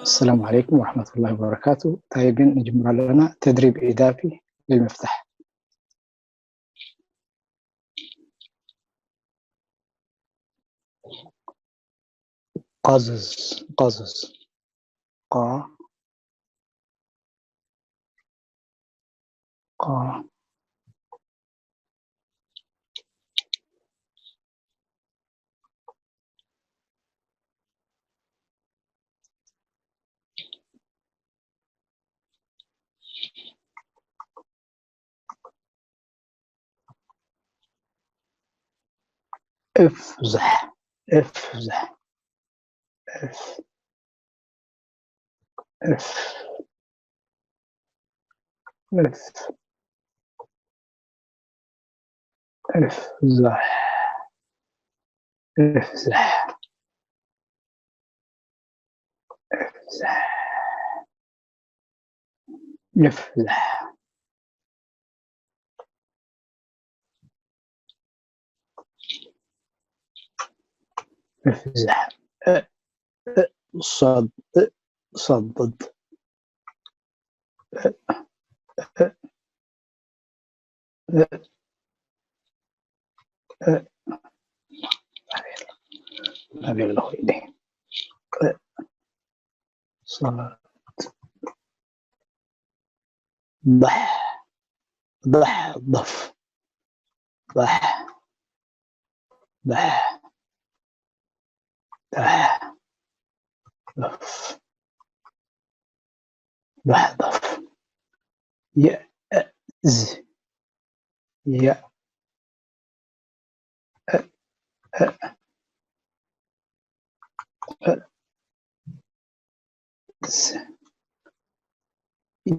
السلام عليكم ورحمة الله وبركاته. تايجن نجمع لنا تدريب إضافي للمفتاح. قزز قا قا افزح افزح اف اف اف افزح افزح افزح افزح افزح صد صدد أبي الله إليه صد ضح ضح ضف ضح ضح ضح ضف ضح ضف يأز يأز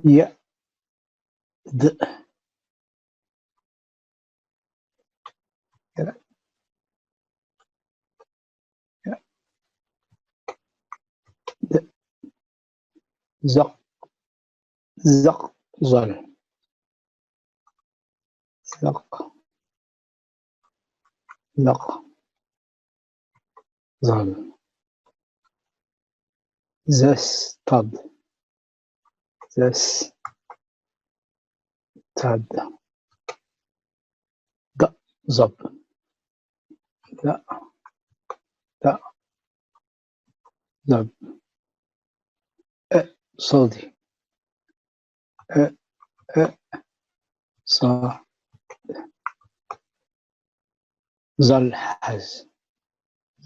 يأد زق زق زل زق زق زل زستد زستد د زب د د زب صدي صا زل حز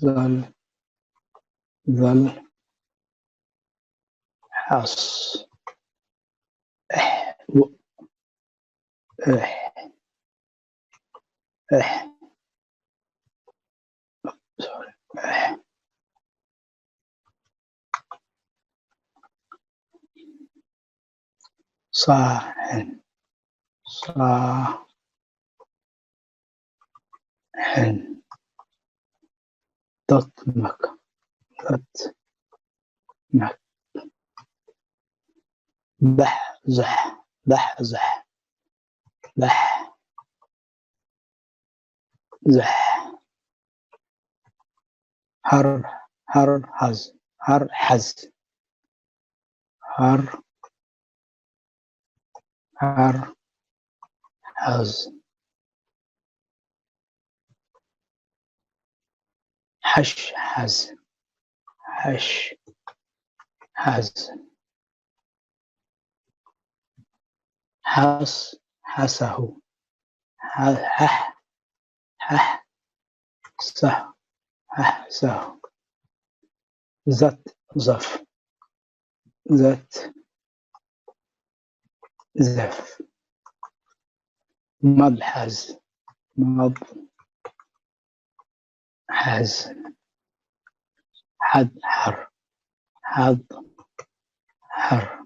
زل زل حص و اح اح اح صاحن صاحن ضتمك ضتمك بحزح بحزح بح زح هر هر حز هر حز هر هر حز حش حز حش حز حس حسه حح حح سه حح سه زت زف زت زف مضحز مض حز حد حر حد حر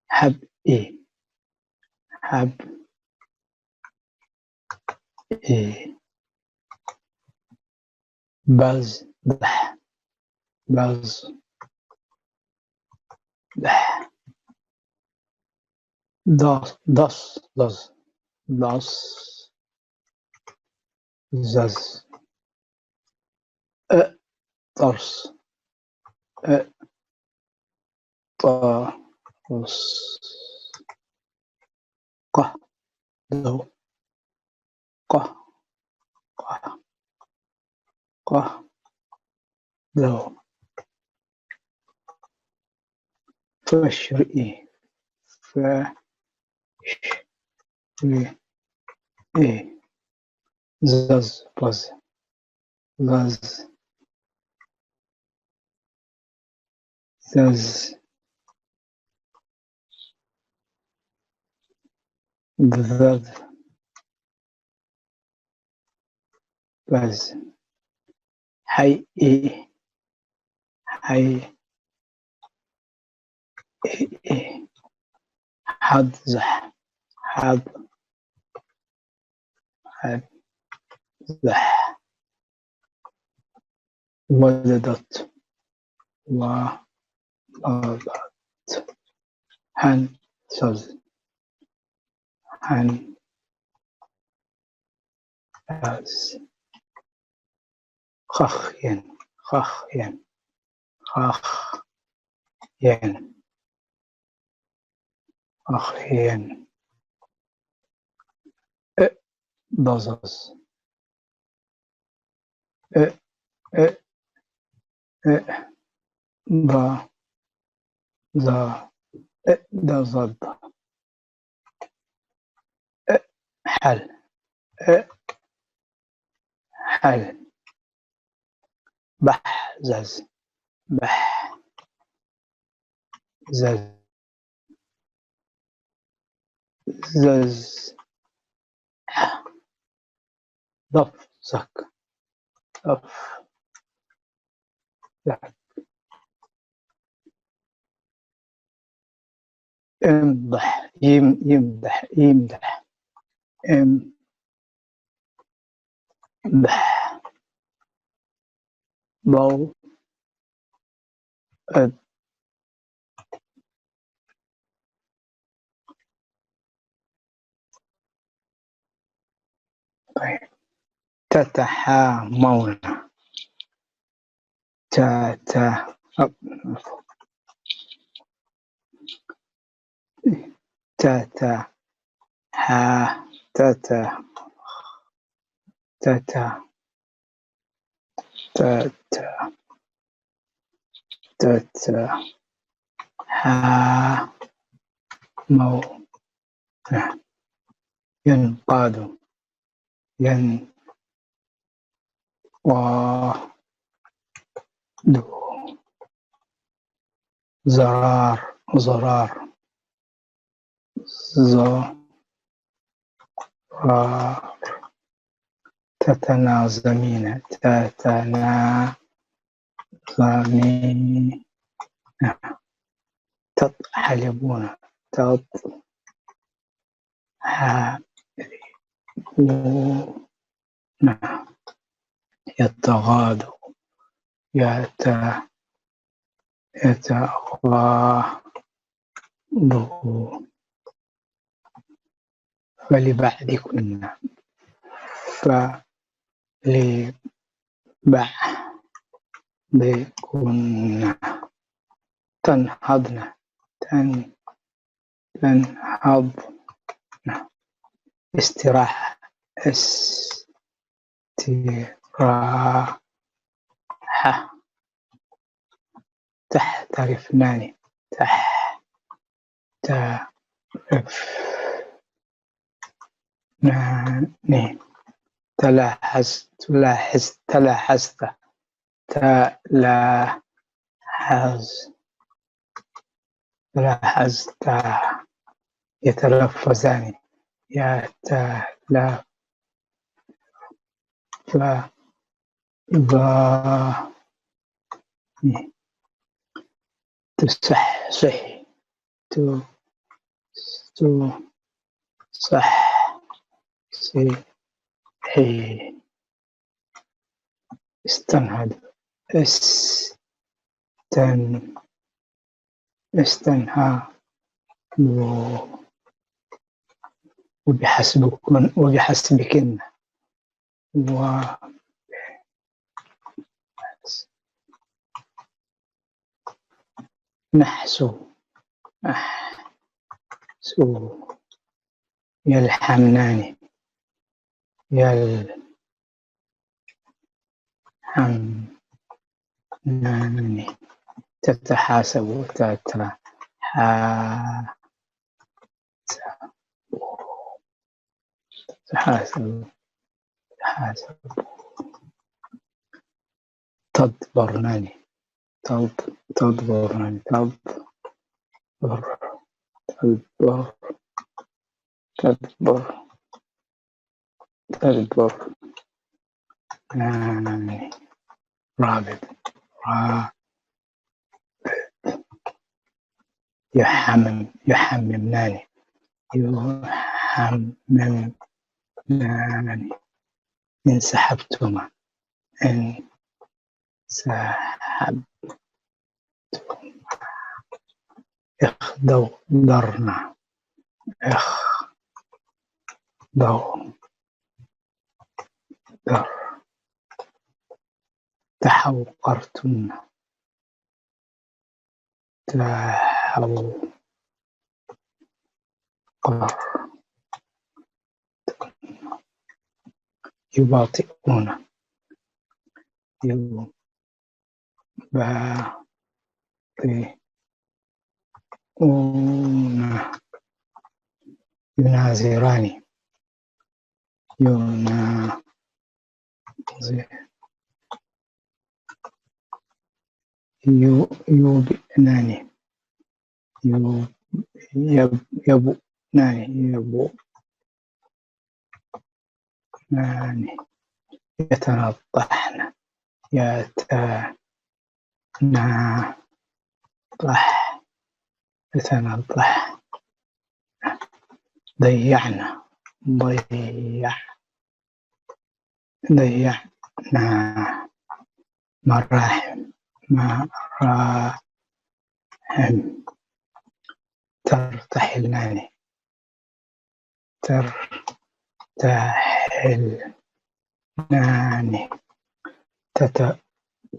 حب إيه حب إيه باز بح باز بح داس داس داس داس زز طرس طرس قه ذو قه قه قه ذو فشرئي فشرئي زز بز زز زز بزز بز حي إيه حي إيه حد زح حد حد زح ولدت وضعت حن سز حن أز خخ ين خخ ين خخ ين خخ ين ضزز ض ذا ضد حل حل بح زز بح زز زز ضف زك ضف زك امضح يمدح يمدح امدح ضو طيب تتحامون تتا تتا ها تتا تتا تتا تتا ها مو ينقاد ين و دو زرار زرار زرار تتنازمين تتنازمين تحلبون تضحلبون يتغاضوا يتغاضوا فلبعضكن فلبعضكن تنهضن تنهضن استراحة استراحة تحترفنان تحترفنان تلاحظت تلاحظت تلاحظت تلاحظت يتلفظان يتلفظان تصحصح تصحصحي استنهض استنهض وبحسبكن نحسو أحسو يلحمنان يلحمنان تتحاسب تتحاسب تدبرنان تدبرنان تدبر رابط يحممنان إن سحبتما إن سحب اخضرنا تحوقرتن يباطئون ينازران يوبئنان يبؤنان يتنطحن يتنطح ضيعنا مراحم ترتحلنان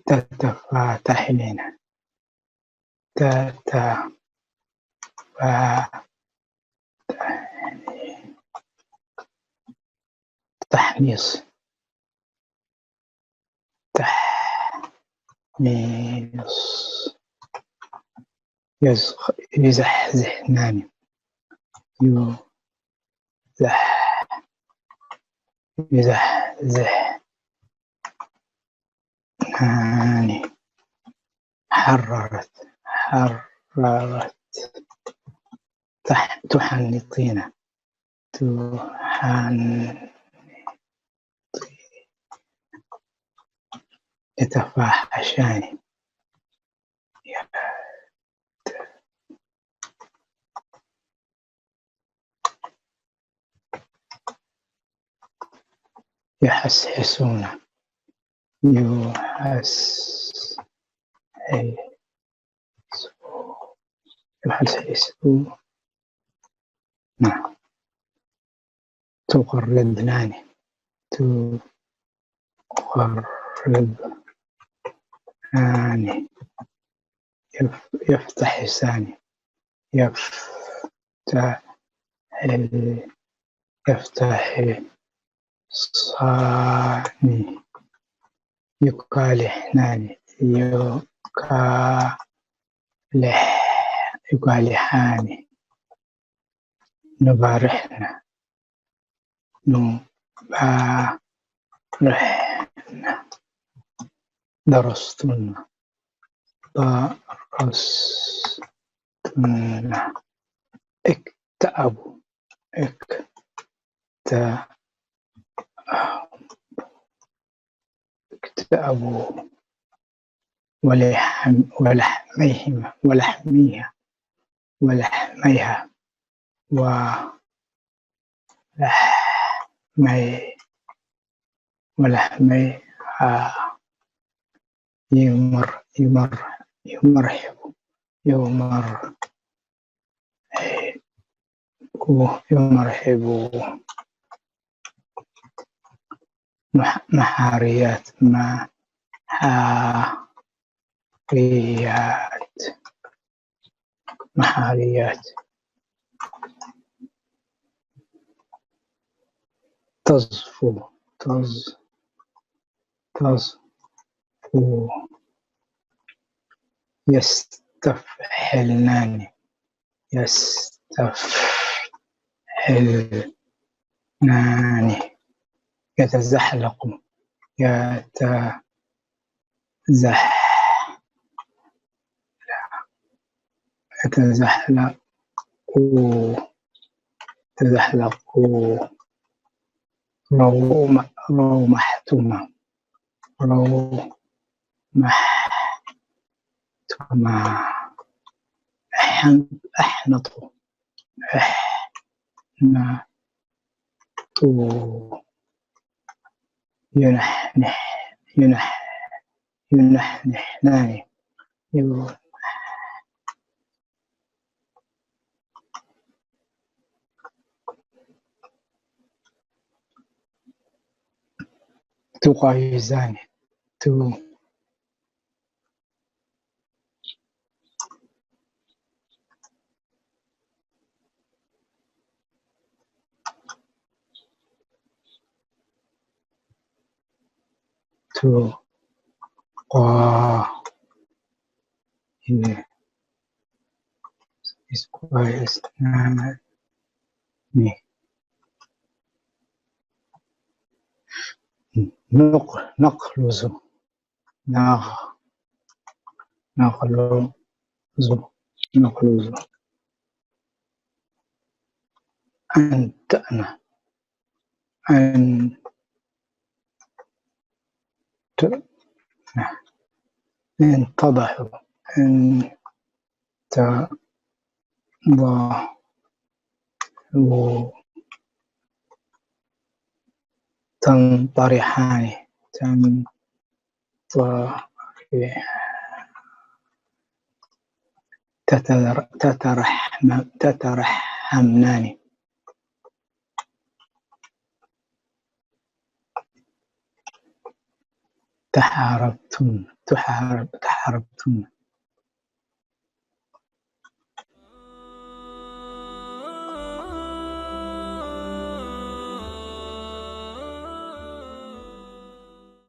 تتفاتحلن تحميص يزحزحنان يزحزحنان حررت تحنطين يتفاحشان يحسحسون يحسحسون تقربنان يفتحسان يفتحسان يكالحنان يكالحان نبارحنا درستن اكتئبوا ولحميها ولحميها يمرحب محاريات محاليات تصفو تصفو يستفحلنان يتزحلق يتزحلق رومحتما أحنطوا ينحنحنان تغيزان تقايزان نقلز أنتأنا انتضحوا تنطرحان تترحمنان تحاربتن